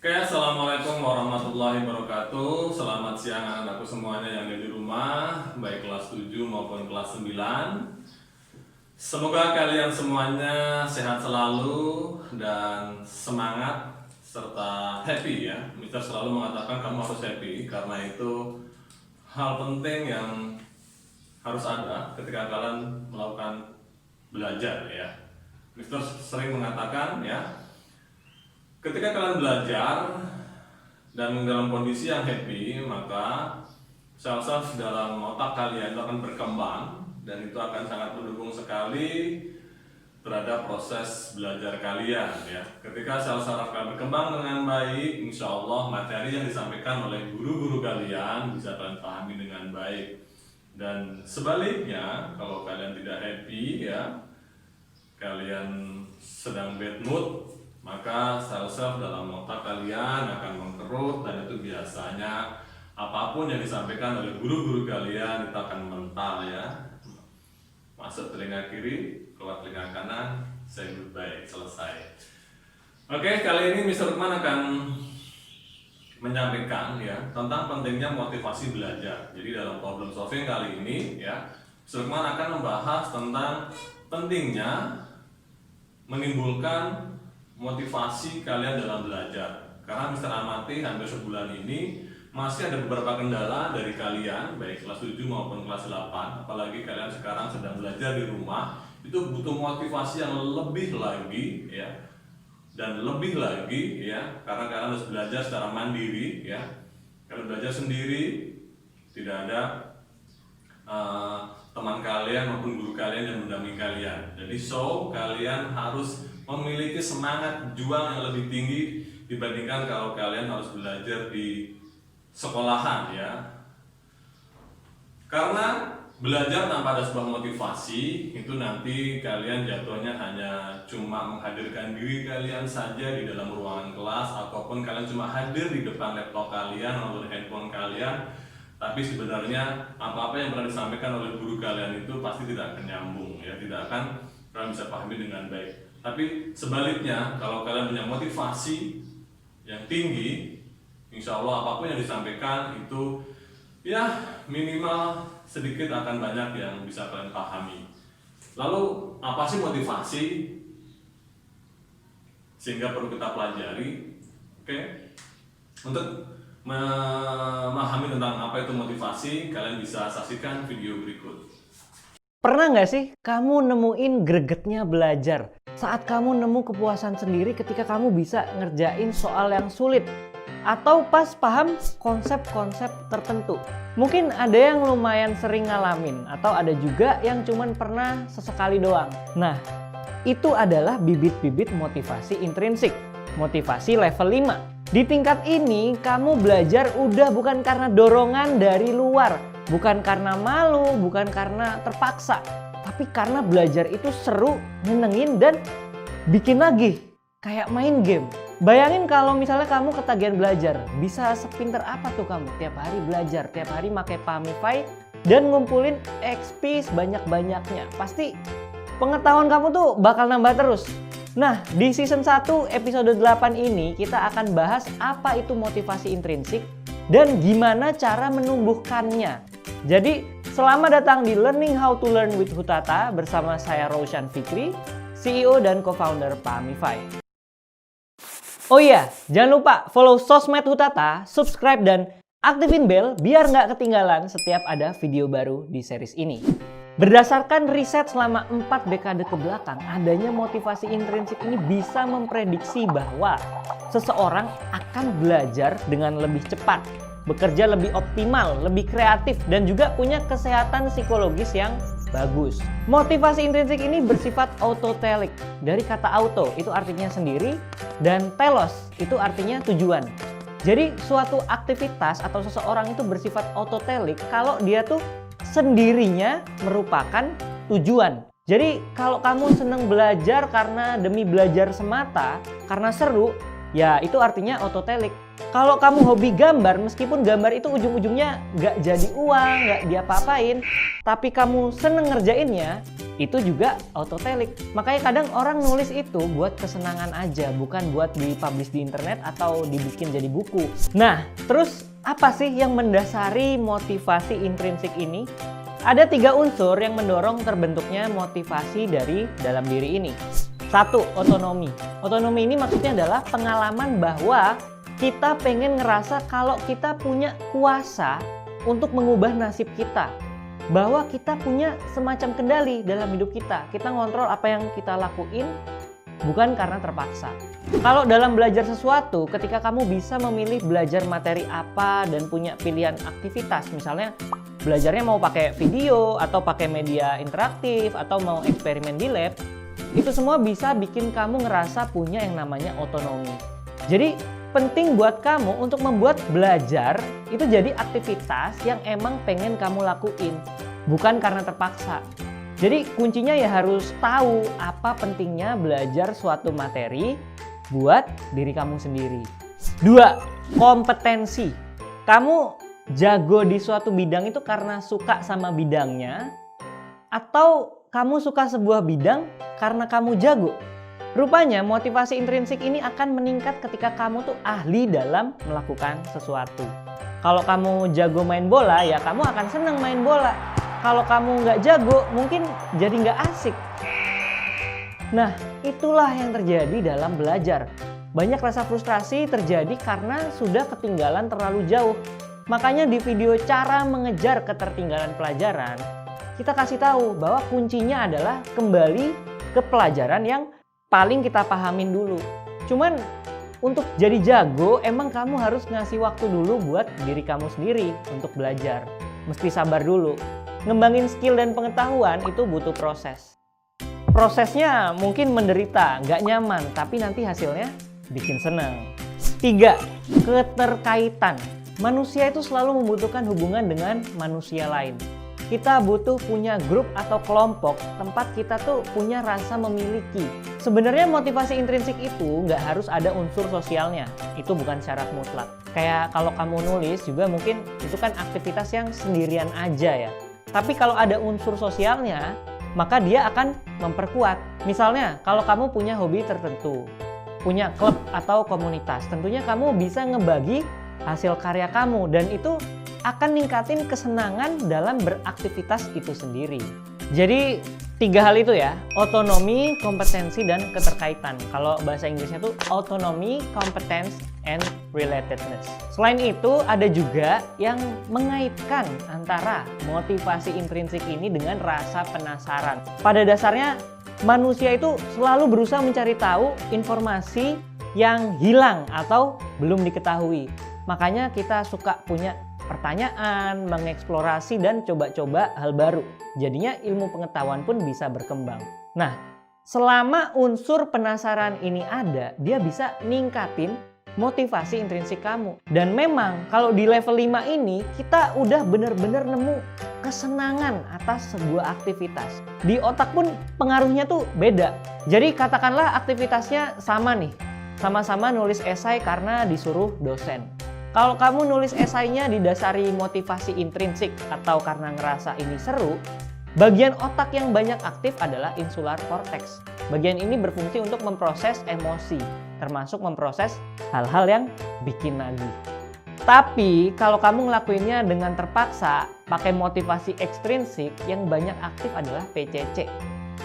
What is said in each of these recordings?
Oke, assalamualaikum warahmatullahi wabarakatuh. Selamat siang anak-anakku semuanya yang ada di rumah, baik kelas 7 maupun kelas 9. Semoga kalian semuanya sehat selalu dan semangat serta happy ya. Mister selalu mengatakan kamu harus happy karena itu hal penting yang harus ada ketika kalian melakukan belajar ya. Mister sering mengatakan ya, ketika kalian belajar dan dalam kondisi yang happy, maka sel-sel dalam otak kalian itu akan berkembang dan itu akan sangat mendukung sekali terhadap proses belajar kalian ya. Ketika sel-sel kalian berkembang dengan baik, insya Allah materi yang disampaikan oleh guru-guru kalian bisa kalian pahami dengan baik. Dan sebaliknya, kalau kalian tidak happy ya, kalian sedang bad mood, maka sel-sel dalam otak kalian akan mengkerut dan itu biasanya apapun yang disampaikan oleh guru-guru kalian itu akan mental ya, masuk telinga kiri, keluar telinga kanan, say goodbye, selesai. Oke, kali ini Mr. Lukman akan menyampaikan ya tentang pentingnya motivasi belajar. Jadi dalam problem solving kali ini ya, Mr. Lukman akan membahas tentang pentingnya menimbulkan motivasi kalian dalam belajar. Karena Mr. Amati hampir sebulan ini masih ada beberapa kendala dari kalian, baik kelas 7 maupun kelas 8. Apalagi kalian sekarang sedang belajar di rumah, itu butuh motivasi yang lebih lagi ya, dan lebih lagi ya, karena kalian harus belajar secara mandiri ya. Kalian belajar sendiri, tidak ada teman kalian maupun guru kalian yang mendampingi kalian. Jadi kalian harus memiliki semangat juang yang lebih tinggi dibandingkan kalau kalian harus belajar di sekolahan ya. Karena belajar tanpa ada sebuah motivasi itu nanti kalian jatuhnya hanya cuma menghadirkan diri kalian saja di dalam ruangan kelas, ataupun kalian cuma hadir di depan laptop kalian maupun handphone kalian, tapi sebenarnya apa-apa yang pernah disampaikan oleh guru kalian itu pasti tidak akan nyambung ya, tidak akan kalian bisa pahami dengan baik. Tapi sebaliknya, kalau kalian punya motivasi yang tinggi, insya Allah apapun yang disampaikan itu ya minimal sedikit akan banyak yang bisa kalian pahami. Lalu apa sih motivasi? Sehingga perlu kita pelajari. Oke. Untuk memahami tentang apa itu motivasi, kalian bisa saksikan video berikut. Pernah nggak sih kamu nemuin gregetnya belajar? Saat kamu nemu kepuasan sendiri ketika kamu bisa ngerjain soal yang sulit? Atau pas paham konsep-konsep tertentu? Mungkin ada yang lumayan sering ngalamin, atau ada juga yang cuman pernah sesekali doang. Nah, itu adalah bibit-bibit motivasi intrinsik, motivasi level 5. Di tingkat ini, kamu belajar udah bukan karena dorongan dari luar, bukan karena malu, bukan karena terpaksa, tapi karena belajar itu seru, nyenengin, dan bikin lagi, kayak main game. Bayangin kalau misalnya kamu ketagihan belajar, bisa sepinter apa tuh kamu tiap hari belajar, tiap hari pakai Pamify dan ngumpulin XP sebanyak-banyaknya. Pasti pengetahuan kamu tuh bakal nambah terus. Nah, di season 1 episode 8 ini kita akan bahas apa itu motivasi intrinsik dan gimana cara menumbuhkannya. Jadi, selamat datang di Learning How to Learn with Hutata bersama saya Roshan Fikri, CEO dan co-founder Pamify. Oh iya, jangan lupa follow sosmed Hutata, subscribe dan aktifin bel biar nggak ketinggalan setiap ada video baru di series ini. Berdasarkan riset selama 4 dekade ke belakang, adanya motivasi intrinsik ini bisa memprediksi bahwa seseorang akan belajar dengan lebih cepat, bekerja lebih optimal, lebih kreatif, dan juga punya kesehatan psikologis yang bagus. Motivasi intrinsik ini bersifat autotelic. Dari kata auto, itu artinya sendiri, dan telos, itu artinya tujuan. Jadi suatu aktivitas atau seseorang itu bersifat autotelic kalau dia tuh sendirinya merupakan tujuan. Jadi kalau kamu senang belajar karena demi belajar semata, karena seru, ya itu artinya autotelic. Kalau kamu hobi gambar, meskipun gambar itu ujung-ujungnya nggak jadi uang, nggak diapa-apain, tapi kamu seneng ngerjainnya, itu juga autotelic. Makanya kadang orang nulis itu buat kesenangan aja, bukan buat dipublish di internet atau dibikin jadi buku. Nah, terus apa sih yang mendasari motivasi intrinsik ini? Ada 3 unsur yang mendorong terbentuknya motivasi dari dalam diri ini. 1. Otonomi. Otonomi ini maksudnya adalah pengalaman bahwa kita pengen ngerasa kalau kita punya kuasa untuk mengubah nasib kita. Bahwa kita punya semacam kendali dalam hidup kita. Kita ngontrol apa yang kita lakuin, bukan karena terpaksa. Kalau dalam belajar sesuatu, ketika kamu bisa memilih belajar materi apa dan punya pilihan aktivitas, misalnya belajarnya mau pakai video, atau pakai media interaktif, atau mau eksperimen di lab, itu semua bisa bikin kamu ngerasa punya yang namanya otonomi. Jadi penting buat kamu untuk membuat belajar itu jadi aktivitas yang emang pengen kamu lakuin, bukan karena terpaksa. Jadi kuncinya ya harus tahu apa pentingnya belajar suatu materi buat diri kamu sendiri. 2. Kompetensi. Kamu jago di suatu bidang itu karena suka sama bidangnya, atau kamu suka sebuah bidang karena kamu jago? Rupanya motivasi intrinsik ini akan meningkat ketika kamu tuh ahli dalam melakukan sesuatu. Kalau kamu jago main bola, ya kamu akan senang main bola. Kalau kamu nggak jago, mungkin jadi nggak asik. Nah, itulah yang terjadi dalam belajar. Banyak rasa frustrasi terjadi karena sudah ketinggalan terlalu jauh. Makanya di video cara mengejar ketertinggalan pelajaran, kita kasih tahu bahwa kuncinya adalah kembali ke pelajaran yang paling kita pahamin dulu. Cuman untuk jadi jago, emang kamu harus ngasih waktu dulu buat diri kamu sendiri untuk belajar. Mesti sabar dulu. Ngembangin skill dan pengetahuan itu butuh proses. Prosesnya mungkin menderita, nggak nyaman, tapi nanti hasilnya bikin senang. 3. Keterkaitan. Manusia itu selalu membutuhkan hubungan dengan manusia lain. Kita butuh punya grup atau kelompok tempat kita tuh punya rasa memiliki. Sebenarnya motivasi intrinsik itu nggak harus ada unsur sosialnya. Itu bukan syarat mutlak. Kayak kalau kamu nulis juga mungkin itu kan aktivitas yang sendirian aja ya. Tapi kalau ada unsur sosialnya, maka dia akan memperkuat. Misalnya kalau kamu punya hobi tertentu, punya klub atau komunitas, tentunya kamu bisa ngebagi hasil karya kamu dan itu akan ningkatin kesenangan dalam beraktivitas itu sendiri. Jadi 3 hal itu ya, otonomi, kompetensi, dan keterkaitan. Kalau bahasa Inggrisnya tuh autonomy, competence, and relatedness. Selain itu ada juga yang mengaitkan antara motivasi intrinsik ini dengan rasa penasaran. Pada dasarnya manusia itu selalu berusaha mencari tahu informasi yang hilang atau belum diketahui. Makanya kita suka punya pertanyaan, mengeksplorasi, dan coba-coba hal baru. Jadinya ilmu pengetahuan pun bisa berkembang. Nah, selama unsur penasaran ini ada, dia bisa ningkatin motivasi intrinsik kamu. Dan memang kalau di level 5 ini, kita udah bener-bener nemu kesenangan atas sebuah aktivitas. Di otak pun pengaruhnya tuh beda. Jadi katakanlah aktivitasnya sama nih, sama-sama nulis esai karena disuruh dosen. Kalau kamu nulis esainya didasari motivasi intrinsik atau karena ngerasa ini seru, bagian otak yang banyak aktif adalah insular cortex. Bagian ini berfungsi untuk memproses emosi, termasuk memproses hal-hal yang bikin nagih. Tapi kalau kamu ngelakuinnya dengan terpaksa, pakai motivasi ekstrinsik, yang banyak aktif adalah PCC,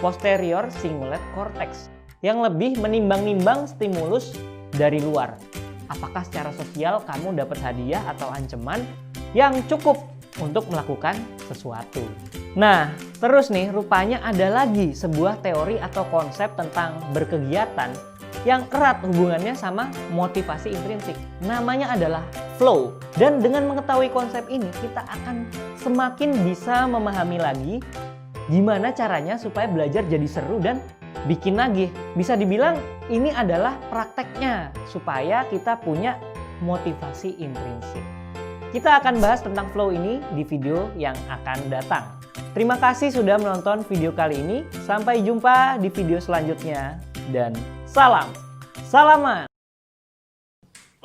posterior cingulate cortex, yang lebih menimbang-nimbang stimulus dari luar. Apakah secara sosial kamu dapat hadiah atau ancaman yang cukup untuk melakukan sesuatu. Nah, terus nih rupanya ada lagi sebuah teori atau konsep tentang berkegiatan yang erat hubungannya sama motivasi intrinsik. Namanya adalah flow. Dan dengan mengetahui konsep ini, kita akan semakin bisa memahami lagi gimana caranya supaya belajar jadi seru dan bikin nagih. Bisa dibilang ini adalah prakteknya supaya kita punya motivasi intrinsik. Kita akan bahas tentang flow ini di video yang akan datang. Terima kasih sudah menonton video kali ini. Sampai jumpa di video selanjutnya dan salam salaman.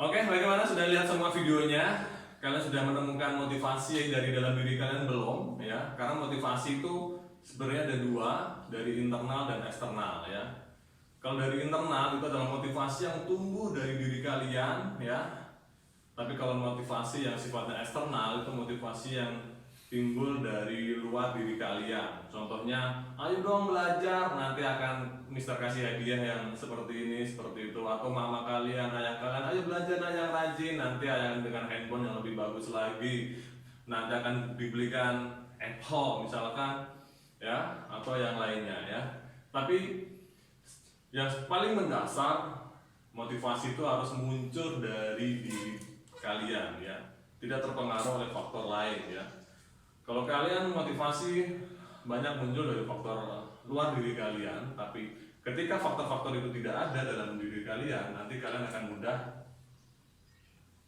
Oke, bagaimana? Sudah lihat semua videonya? Kalian sudah menemukan motivasi dari dalam diri kalian belum? Ya, karena motivasi itu sebenarnya ada dua, dari internal dan eksternal ya. Kalau dari internal itu adalah motivasi yang tumbuh dari diri kalian ya. Tapi kalau motivasi yang sifatnya eksternal itu motivasi yang timbul dari luar diri kalian. Contohnya, ayo dong belajar, nanti akan Mister kasih hadiah yang seperti ini, seperti itu. Atau mama kalian, ayah kalian, ayo belajar yang rajin, nanti ayah dengan handphone yang lebih bagus lagi. Nanti akan dibelikan Apple misalkan, ya, atau yang lainnya ya. Tapi yang paling mendasar, motivasi itu harus muncul dari diri kalian ya, tidak terpengaruh oleh faktor lain ya. Kalau kalian motivasi banyak muncul dari faktor luar diri kalian, tapi ketika faktor-faktor itu tidak ada dalam diri kalian, nanti kalian akan mudah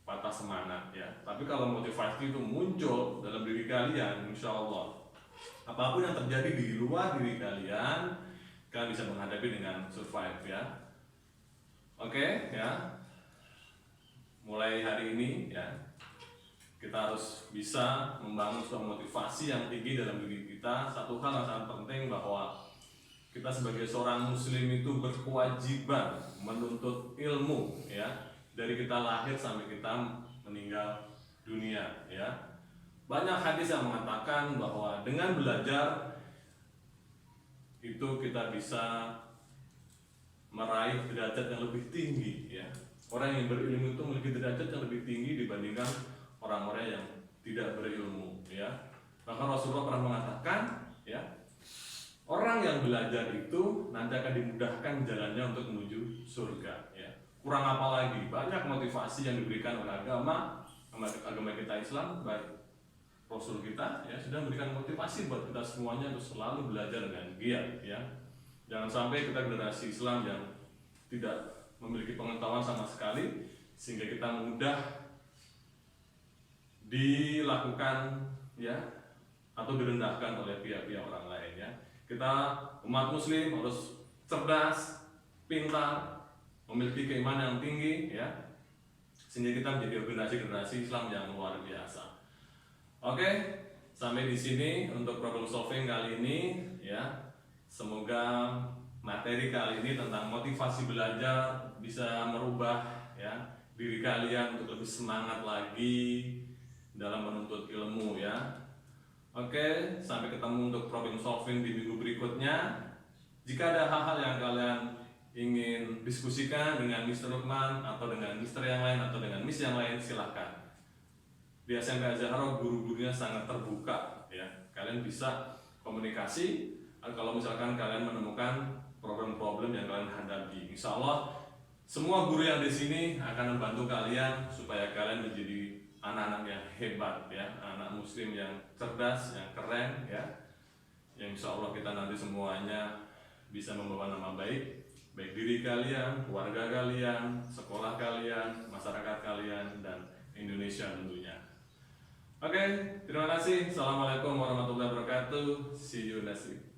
patah semangat ya. Tapi kalau motivasi itu muncul dalam diri kalian, insya Allah apapun yang terjadi di luar diri kalian, kalian bisa menghadapi dengan survive ya. Oke ya. Mulai hari ini ya, kita harus bisa membangun sebuah motivasi yang tinggi dalam diri kita. Satu hal yang sangat penting bahwa kita sebagai seorang muslim itu berkewajiban menuntut ilmu ya, dari kita lahir sampai kita meninggal dunia ya. Banyak hadis yang mengatakan bahwa dengan belajar itu kita bisa meraih derajat yang lebih tinggi ya. Orang yang berilmu itu memiliki derajat yang lebih tinggi dibandingkan orang-orang yang tidak berilmu ya. Bahkan Rasulullah pernah mengatakan ya, orang yang belajar itu nanti akan dimudahkan jalannya untuk menuju surga ya. Kurang apa lagi, banyak motivasi yang diberikan oleh agama kita Islam, baik Rasul kita ya sudah memberikan motivasi buat kita semuanya untuk selalu belajar dengan giat ya. Jangan sampai kita generasi Islam yang tidak memiliki pengetahuan sama sekali sehingga kita mudah dilakukan ya, atau direndahkan oleh pihak-pihak orang lain ya. Kita umat muslim harus cerdas, pintar, memiliki keimanan yang tinggi ya, sehingga kita menjadi generasi Islam yang luar biasa. Oke, sampai di sini untuk problem solving kali ini ya. Semoga materi kali ini tentang motivasi belajar bisa merubah ya diri kalian untuk lebih semangat lagi dalam menuntut ilmu ya. Oke, sampai ketemu untuk problem solving di minggu berikutnya. Jika ada hal-hal yang kalian ingin diskusikan dengan Mr. Lukman atau dengan Mr. yang lain atau dengan Miss yang lain, silahkan. Di SMP Azhar guru-gurunya sangat terbuka ya. Kalian bisa komunikasi kalau misalkan kalian menemukan problem-problem yang kalian hadapi. Insya Allah semua guru yang di sini akan membantu kalian supaya kalian menjadi anak-anak yang hebat ya, anak muslim yang cerdas, yang keren ya. Yang insya Allah kita nanti semuanya bisa membawa nama baik, baik diri kalian, keluarga kalian, sekolah kalian, masyarakat kalian, dan Indonesia tentunya. Oke, terima kasih. Assalamualaikum warahmatullahi wabarakatuh. See you next week.